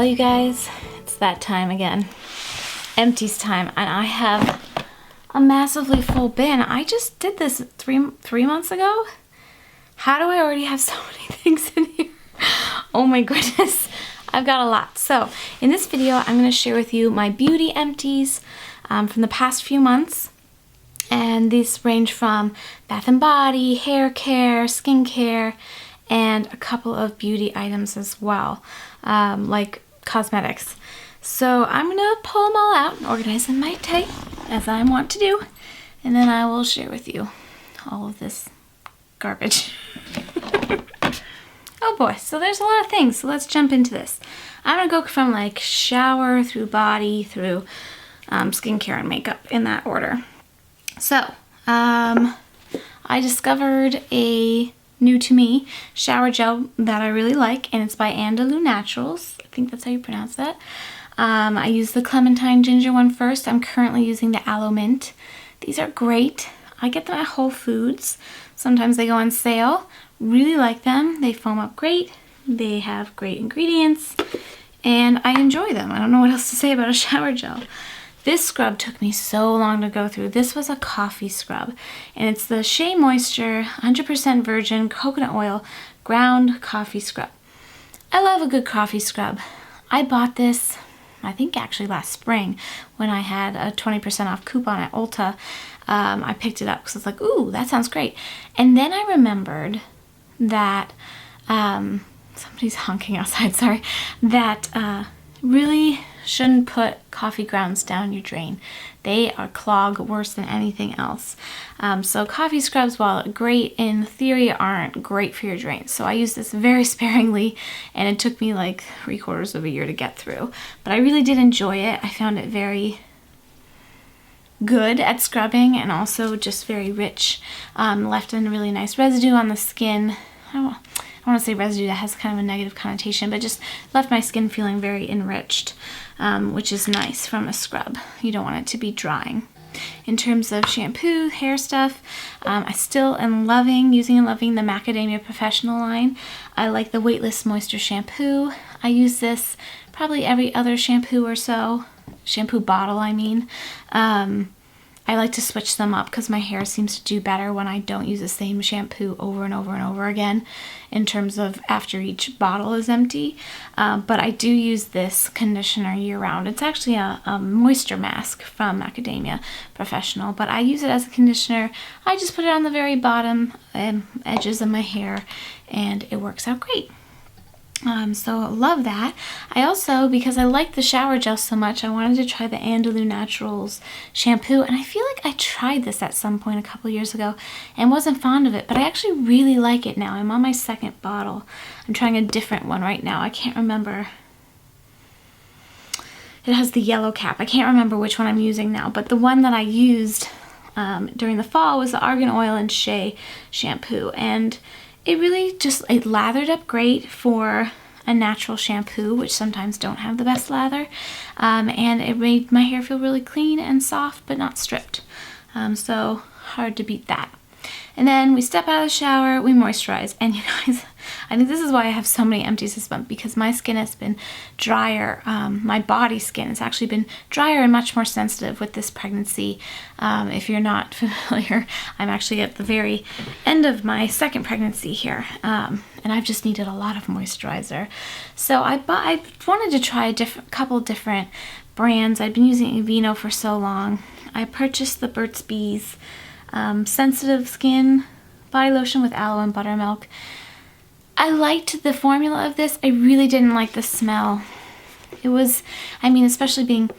Well, you guys, it's that time again. Empties time, and I have a massively full bin. I just did this three months ago. How do I already have so many things in here? Oh my goodness, I've got a lot. So in this video, I'm going to share with you my beauty empties from the past few months. And these range from bath and body, hair care, skincare, and a couple of beauty items as well, like cosmetics. So I'm gonna pull them all out and organize them my type, as I want to do, and then I will share with you all of this garbage. Oh boy, so there's a lot of things, so let's jump into this. I'm gonna go from like shower through body through skincare and makeup in that order. So, I discovered a new to me shower gel that I really like, and it's by Andalou Naturals. I think that's how you pronounce that. I used the clementine ginger one first. I'm currently using the aloe mint. These are great. I get them at Whole Foods. Sometimes they go on sale. Really like them. They foam up great. They have great ingredients, and I enjoy them. I don't know what else to say about a shower gel. This scrub took me so long to go through. This was a coffee scrub, and it's the Shea Moisture 100% virgin coconut oil ground coffee scrub. I love a good coffee scrub. I bought this, I think actually last spring when I had a 20% off coupon at Ulta. I picked it up because I was like, ooh, that sounds great. And then I remembered that, somebody's honking outside, sorry, that really shouldn't put coffee grounds down your drain. They are clog worse than anything else. So coffee scrubs, while great in theory, aren't great for your drain. So I use this very sparingly, and it took me like 3/4 of a year to get through. But I really did enjoy it. I found it very good at scrubbing, and also just very rich. Left a really nice residue on the skin. I don't want to say residue, that has kind of a negative connotation, but just left my skin feeling very enriched, which is nice from a scrub. You don't want it to be drying. In terms of shampoo, hair stuff, I still am using the Macadamia Professional line. I like the Weightless Moisture Shampoo. I use this probably every other shampoo or so. Shampoo bottle, I mean. I like to switch them up because my hair seems to do better when I don't use the same shampoo over and over and over again in terms of after each bottle is empty. But I do use this conditioner year-round. It's actually a moisture mask from Macadamia Professional, but I use it as a conditioner. I just put it on the very bottom edges of my hair, and it works out great. So love that. I also, because I like the shower gel so much, I wanted to try the Andalou Naturals shampoo, and I feel like I tried this at some point a couple years ago and wasn't fond of it, but I actually really like it now. I'm on my second bottle. I'm trying a different one right now. I can't remember. It has the yellow cap. I can't remember which one I'm using now, but the one that I used during the fall was the Argan Oil and Shea shampoo, and it really just, it lathered up great for a natural shampoo, which sometimes don't have the best lather, and it made my hair feel really clean and soft, but not stripped. So hard to beat that. And then we step out of the shower, we moisturize, and you guys, I think this is why I have so many empties this month, because my skin has been drier. My body skin has actually been drier and much more sensitive with this pregnancy. If you're not familiar, I'm actually at the very end of my second pregnancy here, and I've just needed a lot of moisturizer. So I wanted to try a couple different brands. I'd been using Aveeno for so long. I purchased the Burt's Bees sensitive skin body lotion with aloe and buttermilk. I liked the formula of this. I really didn't like the smell. It was, I mean, especially being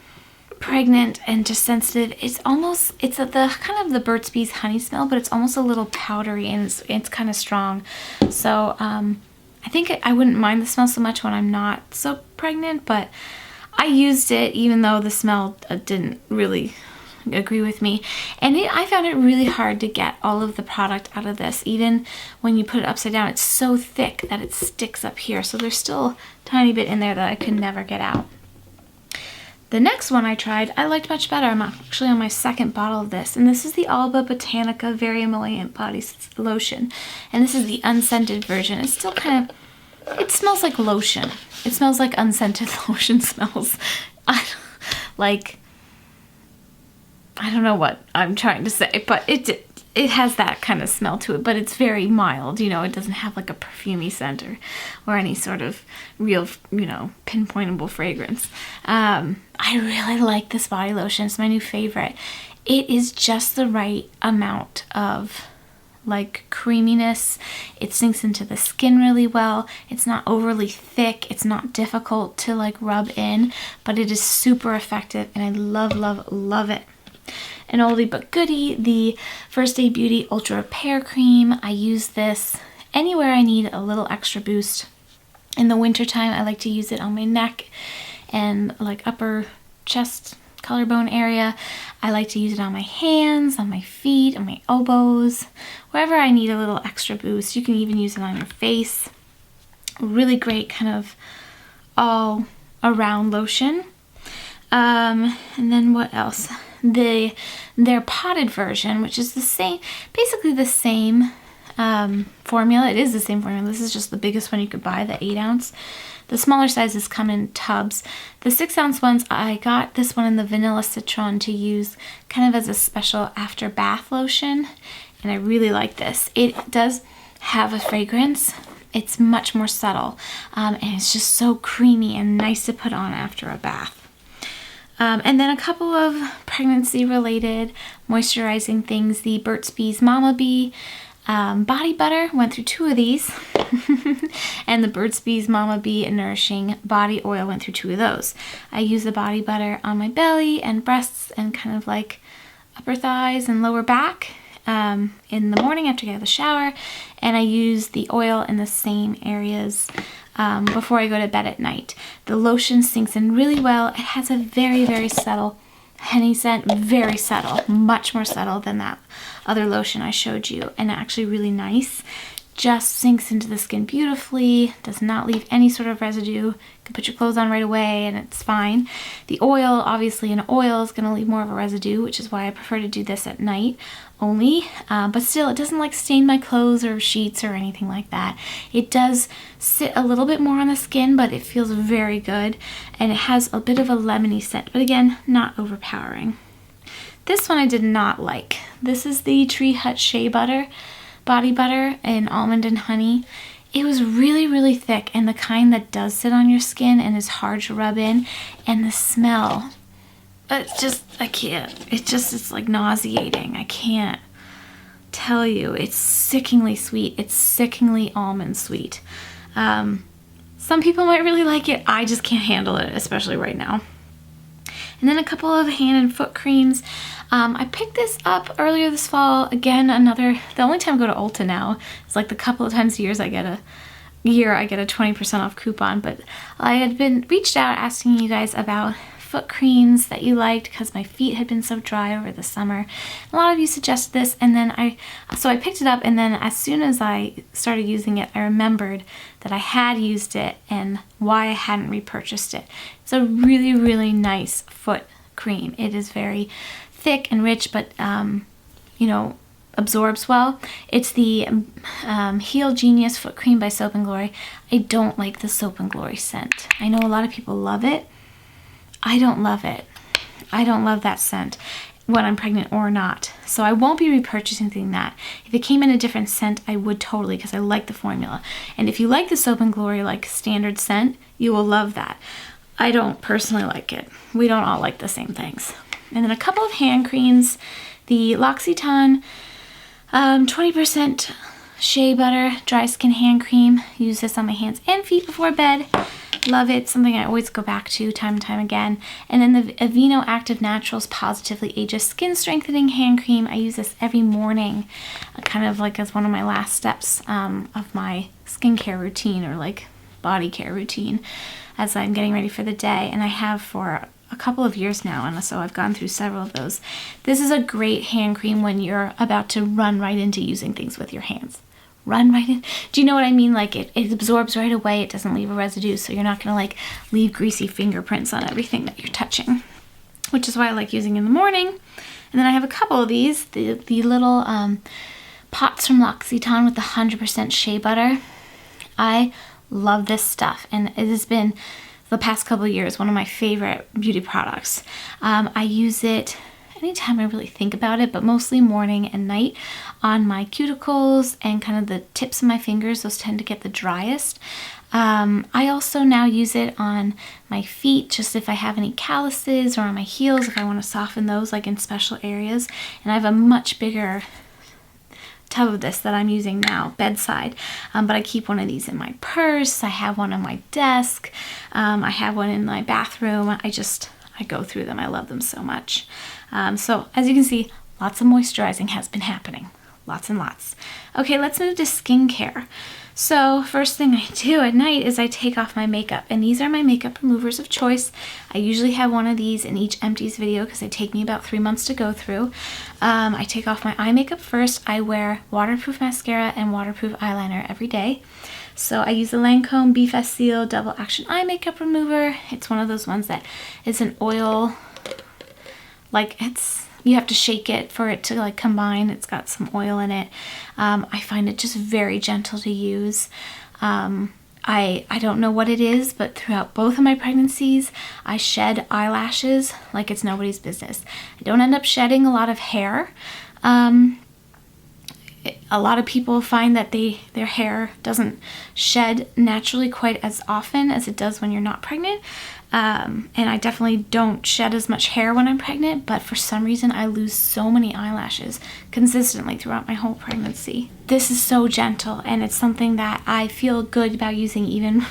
pregnant and just sensitive, it's the kind of the Burt's Bees honey smell, but it's almost a little powdery, and it's kind of strong. So I think I wouldn't mind the smell so much when I'm not so pregnant, but I used it even though the smell didn't really agree with me, and I found it really hard to get all of the product out of this. Even when you put it upside down, it's so thick that it sticks up here, so there's still a tiny bit in there that I could never get out. The next one I tried, I liked much better. I'm actually on my second bottle of this, and this is the Alba Botanica Very Emollient Body Lotion, and this is the unscented version. It's still kind of it smells like lotion. It smells like unscented lotion smells. Like, I don't know what I'm trying to say, but it has that kind of smell to it, but it's very mild, you know, it doesn't have like a perfumey scent or any sort of real, you know, pinpointable fragrance. I really like this body lotion. It's my new favorite. It is just the right amount of like creaminess. It sinks into the skin really well. It's not overly thick. It's not difficult to like rub in, but it is super effective and I love, love, love it. An oldie but goodie, the First Aid Beauty Ultra Repair Cream. I use this anywhere I need a little extra boost. In the wintertime, I like to use it on my neck and like upper chest collarbone area. I like to use it on my hands, on my feet, on my elbows, wherever I need a little extra boost. You can even use it on your face. Really great kind of all around lotion. And then what else? Their potted version, which is the same, basically the same formula. It is the same formula. This is just the biggest one you could buy, the 8 ounce. The smaller sizes come in tubs. The 6 ounce ones, I got this one in the vanilla citron to use kind of as a special after bath lotion, and I really like this. It does have a fragrance. It's much more subtle, and it's just so creamy and nice to put on after a bath. And then a couple of pregnancy-related moisturizing things. The Burt's Bees Mama Bee body butter, went through 2 of these. And the Burt's Bees Mama Bee Nourishing Body Oil, went through 2 of those. I use the body butter on my belly and breasts and kind of like upper thighs and lower back in the morning after I get out of the shower. And I use the oil in the same areas before I go to bed at night. The lotion sinks in really well. It has a very, very subtle honey scent, very subtle, much more subtle than that other lotion I showed you, and actually really nice. Just sinks into the skin beautifully, does not leave any sort of residue. You can put your clothes on right away and it's fine. The oil, obviously an oil is going to leave more of a residue, which is why I prefer to do this at night only. But still, it doesn't like stain my clothes or sheets or anything like that. It does sit a little bit more on the skin, but it feels very good. And it has a bit of a lemony scent, but again, not overpowering. This one I did not like. This is the Tree Hut Shea Butter body butter in almond and honey. It was really, really thick, and the kind that does sit on your skin and is hard to rub in. And the smell, it's just, I can't. It's like nauseating. I can't tell you. It's sickeningly sweet. It's sickeningly almond sweet. Some people might really like it. I just can't handle it, especially right now. And then a couple of hand and foot creams. I picked this up earlier this fall. Again, the only time I go to Ulta now is like the couple of times a year I get a 20% off coupon. But I had been reached out asking you guys about foot creams that you liked because my feet had been so dry over the summer. A lot of you suggested this, and then I picked it up, and then as soon as I started using it, I remembered that I had used it and why I hadn't repurchased it. It's a really, really nice foot cream. It is very thick and rich, but you know, absorbs well. It's the Heal Genius Foot Cream by Soap and Glory. I don't like the Soap and Glory scent. I know a lot of people love it. I don't love it. I don't love that scent when I'm pregnant or not. So I won't be repurchasing that. If it came in a different scent, I would totally, because I like the formula. And if you like the Soap and Glory like standard scent, you will love that. I don't personally like it. We don't all like the same things. And then a couple of hand creams. The L'Occitane 20% Shea Butter Dry Skin Hand Cream. Use this on my hands and feet before bed. Love it. Something I always go back to time and time again. And then the Aveeno Active Naturals Positively Ages Skin Strengthening Hand Cream. I use this every morning, kind of like as one of my last steps of my skincare routine, or like body care routine, as I'm getting ready for the day. And I have for a couple of years now, and so I've gone through several of those. This is a great hand cream when you're about to run right into using things with your hands. Run right in. Do you know what I mean? Like it absorbs right away. It doesn't leave a residue, so you're not going to like leave greasy fingerprints on everything that you're touching, which is why I like using in the morning. And then I have a couple of these, the little pots from L'Occitane with the 100% shea butter. I love this stuff, and it has been the past couple of years one of my favorite beauty products. I use it anytime I really think about it, but mostly morning and night on my cuticles and kind of the tips of my fingers. Those tend to get the driest. I also now use it on my feet, just if I have any calluses, or on my heels if I want to soften those, like in special areas. And I have a much bigger tub of this that I'm using now, bedside, but I keep one of these in my purse. I have one on my desk. I have one in my bathroom. I go through them. I love them so much. So as you can see, lots of moisturizing has been happening. Lots and lots. Okay, let's move to skincare. So first thing I do at night is I take off my makeup, and these are my makeup removers of choice. I usually have one of these in each Empties video because they take me about 3 months to go through. I take off my eye makeup first. I wear waterproof mascara and waterproof eyeliner every day. So I use the Lancome Beef Seal Double Action Eye Makeup Remover. It's one of those ones that is an oil, like you have to shake it for it to like combine. It's got some oil in it. I find it just very gentle to use. I don't know what it is, but throughout both of my pregnancies, I shed eyelashes like it's nobody's business. I don't end up shedding a lot of hair. A lot of people find that their hair doesn't shed naturally quite as often as it does when you're not pregnant. And I definitely don't shed as much hair when I'm pregnant, but for some reason I lose so many eyelashes consistently throughout my whole pregnancy. This is so gentle, and it's something that I feel good about using even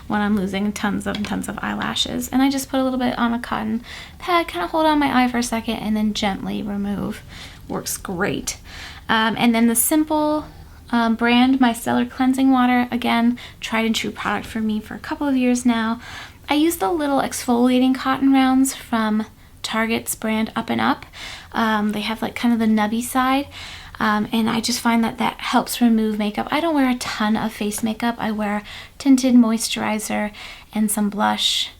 when I'm losing tons of eyelashes. And I just put a little bit on a cotton pad, kind of hold on my eye for a second, and then gently remove. Works great. And then the Simple brand micellar cleansing water, again, tried and true product for me for a couple of years now. I use the little exfoliating cotton rounds from Target's brand Up and Up. They have like kind of the nubby side, and I just find that helps remove makeup. I don't wear a ton of face makeup. I wear tinted moisturizer and some blush,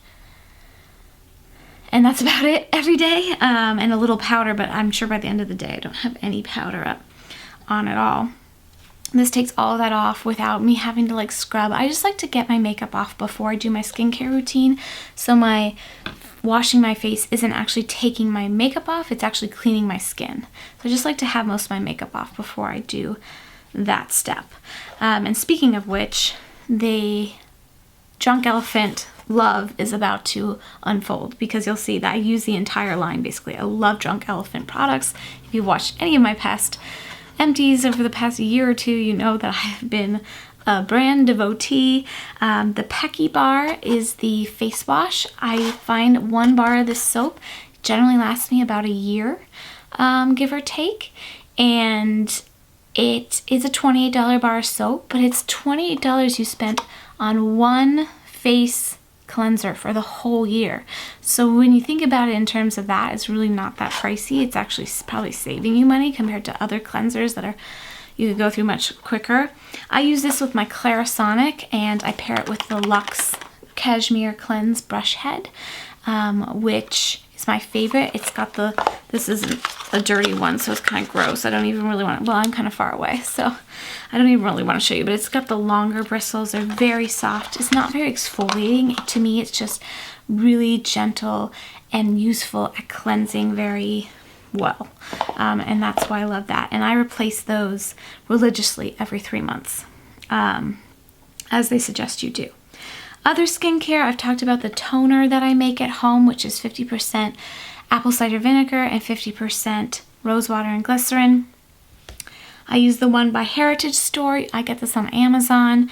and that's about it every day, and a little powder, but I'm sure by the end of the day I don't have any powder up on at all. This takes all of that off without me having to like scrub. I just like to get my makeup off before I do my skincare routine, so my washing my face isn't actually taking my makeup off, it's actually cleaning my skin. So I just like to have most of my makeup off before I do that step. And speaking of which, the Drunk Elephant love is about to unfold, because you'll see that I use the entire line basically. I love Drunk Elephant products. If you've watched any of my past Empties over the past year or two, you know that I have been a brand devotee. The Pecky Bar is the face wash. I find one bar of this soap generally lasts me about a year, give or take, and it is a $28 bar of soap, but it's $28 you spent on one face cleanser for the whole year. So when you think about it in terms of that, it's really not that pricey. It's actually probably saving you money compared to other cleansers that you could go through much quicker. I use this with my Clarisonic, and I pair it with the Luxe Cashmere Cleanse Brush Head, which is my favorite. It's got this isn't a dirty one, so it's kind of gross. I don't even really want to, well, I'm kind of far away, so I don't even really want to show you, but it's got the longer bristles. They're very soft. It's not very exfoliating. To me, it's just really gentle and useful at cleansing very well. And that's why I love that. And I replace those religiously every 3 months, as they suggest you do. Other skincare, I've talked about the toner that I make at home, which is 50% apple cider vinegar and 50% rose water and glycerin. I use the one by Heritage Store. I get this on Amazon.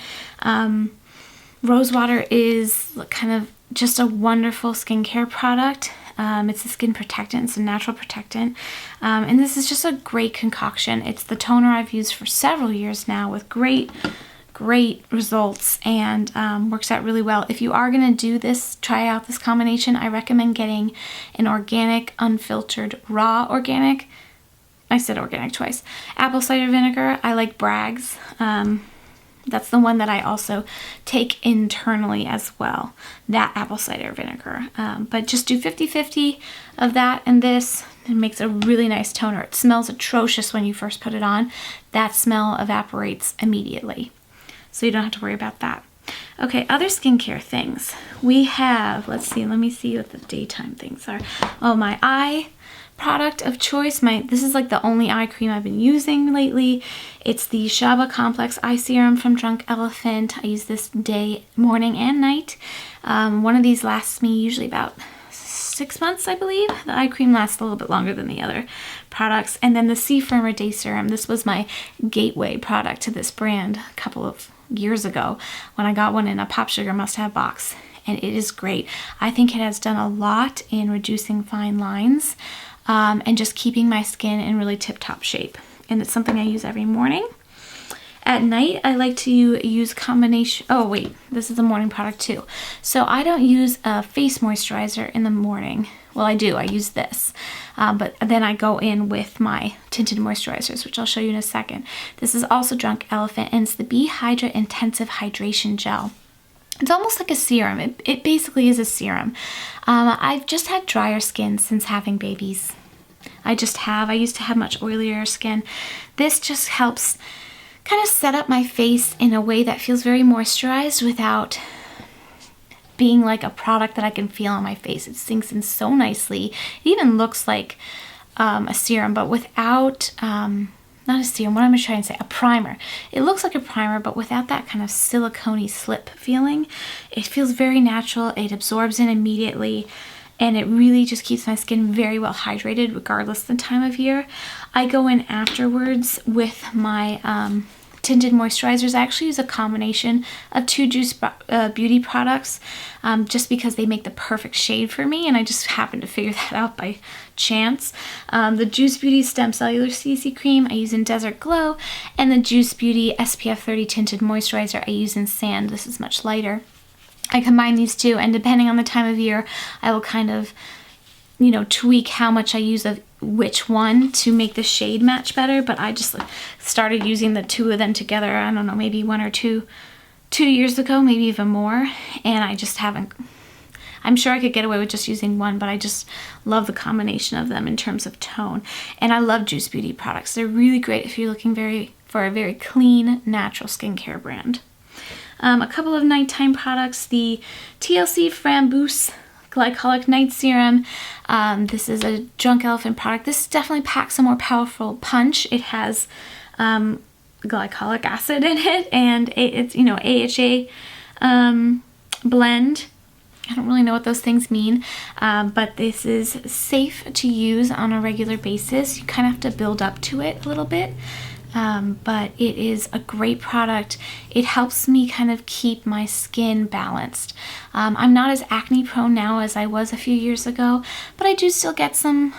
Rose water is kind of just a wonderful skincare product. It's a skin protectant. It's a natural protectant. And this is just a great concoction. It's the toner I've used for several years now with great results, and works out really well. If you are going to do this, try out this combination, I recommend getting an organic, unfiltered, raw organic. I said organic twice. Apple cider vinegar. I like Bragg's. That's the one that I also take internally as well, that apple cider vinegar. But just do 50-50 of that and this. It makes a really nice toner. It smells atrocious when you first put it on. That smell evaporates immediately, so you don't have to worry about that. Okay, other skincare things. We have, let's see, let me see what the daytime things are. Oh, my eye product of choice. This is like the only eye cream I've been using lately. It's the Shaba Complex Eye Serum from Drunk Elephant. I use this day, morning, and night. One of these lasts me usually about 6 months, I believe. The eye cream lasts a little bit longer than the other products. And then the C Firmer Day Serum. This was my gateway product to this brand a couple of years ago when I got one in a Pop Sugar must-have box. And it is great. I think it has done a lot in reducing fine lines and just keeping my skin in really tip-top shape. And it's something I use every morning. At night, I like to use combination. Oh wait, this is a morning product too. So I don't use a face moisturizer in the morning. Well, I do. I use this. But then I go in with my tinted moisturizers, which I'll show you in a second. This is also Drunk Elephant, and it's the Be Hydra Intensive Hydration Gel. It's almost like a serum. It basically is a serum. I've just had drier skin since having babies. I used to have much oilier skin. This just helps kind of set up my face in a way that feels very moisturized without being like a product that I can feel on my face. It sinks in so nicely. It even looks like a serum, but without, not a serum, what am I trying to say? A primer. It looks like a primer, but without that kind of silicone-y slip feeling. It feels very natural. It absorbs in immediately. And it really just keeps my skin very well hydrated regardless of the time of year. I go in afterwards with my tinted moisturizers. I actually use a combination of two Juice Beauty products just because they make the perfect shade for me, and I just happened to figure that out by chance. The Juice Beauty Stem Cellular CC Cream I use in Desert Glow, and the Juice Beauty SPF 30 Tinted Moisturizer I use in Sand. This is much lighter. I combine these two, and depending on the time of year, I will kind of, tweak how much I use of which one to make the shade match better. But I just started using the two of them together, I don't know, maybe 1 or 2 years ago, maybe even more. And I just haven't, I'm sure I could get away with just using one, but I just love the combination of them in terms of tone. And I love Juice Beauty products. They're really great if you're looking for a very clean, natural skincare brand. A couple of nighttime products, the TLC Framboos Glycolic Night Serum. This is a Drunk Elephant product. This definitely packs a more powerful punch. It has glycolic acid in it, and it's, AHA blend. I don't really know what those things mean, but this is safe to use on a regular basis. You kind of have to build up to it a little bit. But it is a great product. It helps me kind of keep my skin balanced. I'm not as acne prone now as I was a few years ago, but I do still get some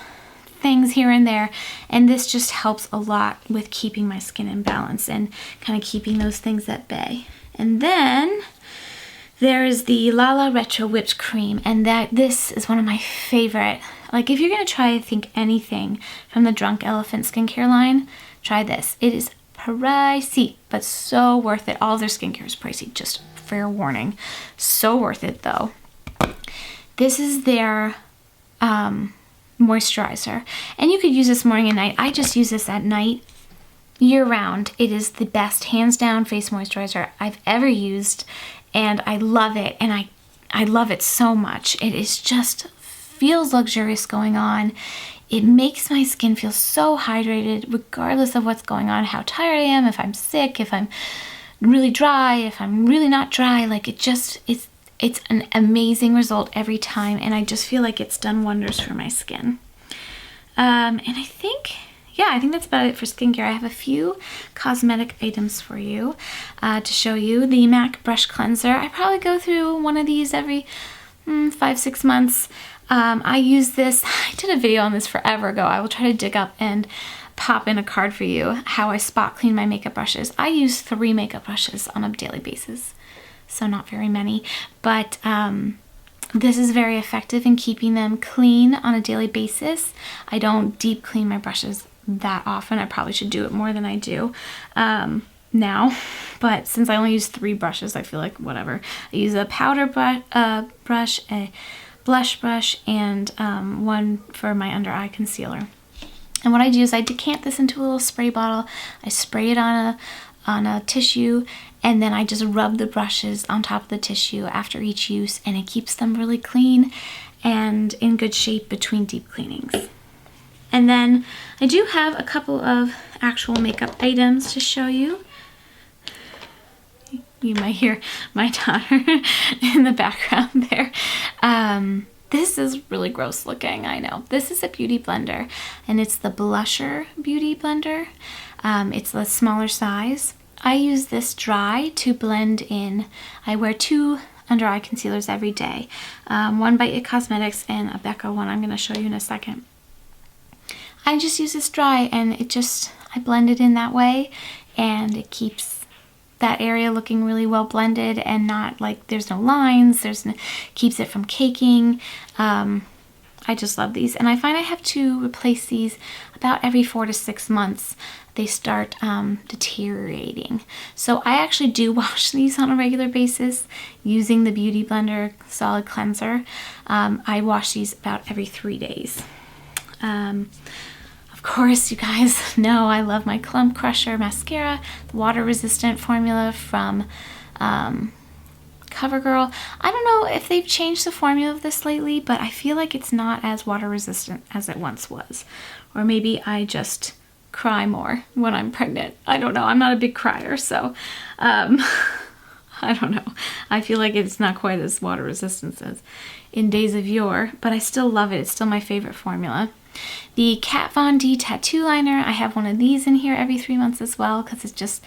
things here and there, and this just helps a lot with keeping my skin in balance and kind of keeping those things at bay. And then there is the Lala Retro Whipped Cream, and this is one of my favorite. Like, if you're gonna try, I think, anything from the Drunk Elephant skincare line, try this. It is pricey, but so worth it. All of their skincare is pricey, just fair warning. So worth it though. This is their moisturizer, and you could use this morning and night. I just use this at night, year round. It is the best, hands down, face moisturizer I've ever used, and I love it, and I love it so much. It is just feels luxurious going on. It makes my skin feel so hydrated regardless of what's going on, how tired I am, if I'm sick, if I'm really dry, if I'm really not dry. Like, it's an amazing result every time, and I just feel like it's done wonders for my skin. And I think that's about it for skincare. I have a few cosmetic items for you to show you. The MAC Brush Cleanser. I probably go through one of these every 5-6 months. I use this. I did a video on this forever ago. I will try to dig up and pop in a card for you how I spot clean my makeup brushes. I use 3 makeup brushes on a daily basis, so not very many, but this is very effective in keeping them clean on a daily basis. I don't deep clean my brushes that often. I probably should do it more than I do now, but since I only use 3 brushes, I feel like whatever. I use a powder brush, a blush brush, and one for my under eye concealer. And what I do is I decant this into a little spray bottle. I spray it on a tissue, And then I just rub the brushes on top of the tissue after each use, and it keeps them really clean and in good shape between deep cleanings. And then I do have a couple of actual makeup items to show you. You might hear my daughter in the background there. This is really gross looking, I know. This is a beauty blender, and it's the Blusher Beauty Blender. It's the smaller size. I use this dry to blend in. I wear 2 under eye concealers every day. One by It Cosmetics and a Becca one I'm going to show you in a second. I just use this dry, and I blend it in that way, and it keeps that area looking really well blended and not like there's no lines, keeps it from caking. I just love these, and I find I have to replace these about every 4 to 6 months. They start deteriorating. So I actually do wash these on a regular basis using the Beauty Blender Solid Cleanser. I wash these about every 3 days. Of course, you guys know I love my Clump Crusher mascara, the water resistant formula from CoverGirl. I don't know if they've changed the formula of this lately, but I feel like it's not as water resistant as it once was. Or maybe I just cry more when I'm pregnant. I don't know. I'm not a big crier, so I don't know. I feel like it's not quite as water resistant as in days of yore, but I still love it. It's still my favorite formula. The Kat Von D tattoo liner, I have one of these in here every 3 months as well, because it's just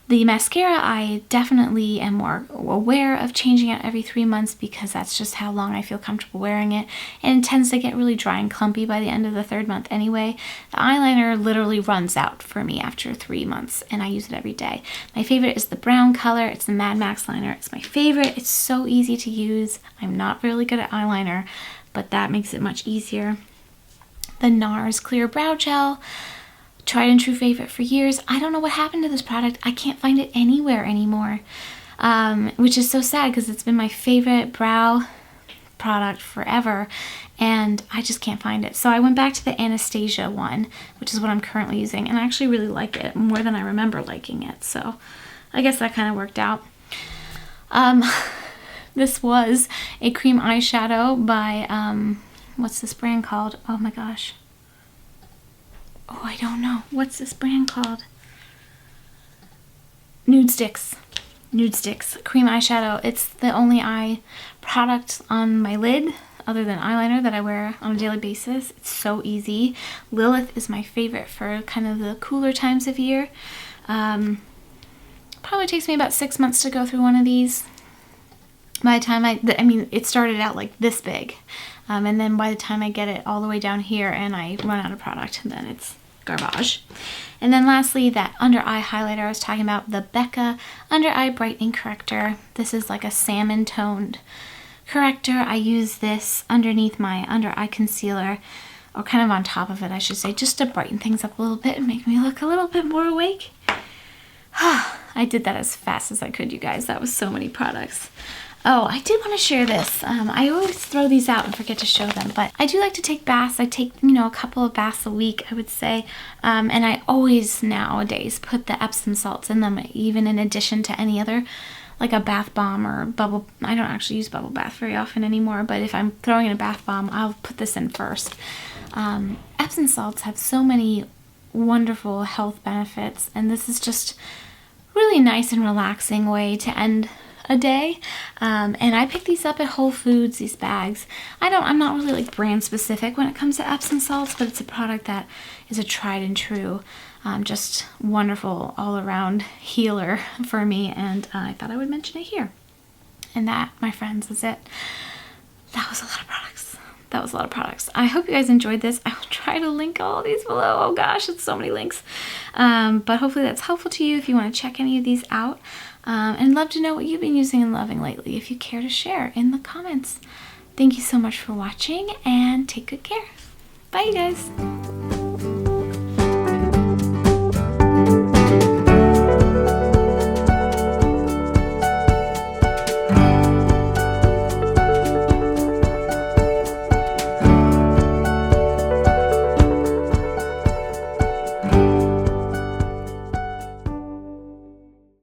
the mascara. I definitely am more aware of changing it every 3 months because that's just how long I feel comfortable wearing it, and it tends to get really dry and clumpy by the end of the 3rd month anyway. The eyeliner literally runs out for me after 3 months, and I use it every day. My favorite is the brown color. It's the Mad Max liner. It's my favorite. It's so easy to use. I'm not really good at eyeliner, but that makes it much easier. The NARS Clear Brow Gel, tried and true favorite for years. I don't know what happened to this product. I can't find it anywhere anymore, which is so sad because it's been my favorite brow product forever, and I just can't find it. So I went back to the Anastasia one, which is what I'm currently using, and I actually really like it more than I remember liking it. So I guess that kind of worked out. This was a cream eyeshadow by, what's this brand called? Oh my gosh. Oh, I don't know. What's this brand called? Nude Sticks. Nude Sticks cream eyeshadow. It's the only eye product on my lid other than eyeliner that I wear on a daily basis. It's so easy. Lilith is my favorite for kind of the cooler times of year. Probably takes me about 6 months to go through one of these. By the time I mean, it started out like this big. And then by the time I get it all the way down here and I run out of product, then it's garbage. And then lastly, that under eye highlighter I was talking about, the Becca Under Eye Brightening Corrector. This is like a salmon toned corrector. I use this underneath my under eye concealer, or kind of on top of it, I should say, just to brighten things up a little bit and make me look a little bit more awake. I did that as fast as I could, you guys. That was so many products. Oh, I did want to share this. I always throw these out and forget to show them, but I do like to take baths. I take, a couple of baths a week, I would say. And I always nowadays put the Epsom salts in them, even in addition to any other, like a bath bomb or bubble. I don't actually use bubble bath very often anymore, but if I'm throwing in a bath bomb, I'll put this in first. Epsom salts have so many wonderful health benefits, and this is just really nice and relaxing way to end a day. And I picked these up at Whole Foods, these bags. I'm not really like brand specific when it comes to Epsom salts, but it's a product that is a tried and true, just wonderful all around healer for me, and I thought I would mention it here. And that, my friends, is it. That was a lot of products. That was a lot of products. I hope you guys enjoyed this. I will try to link all these below. Oh gosh, it's so many links. But hopefully that's helpful to you if you want to check any of these out. And love to know what you've been using and loving lately if you care to share in the comments. Thank you so much for watching, and take good care. Bye, you guys.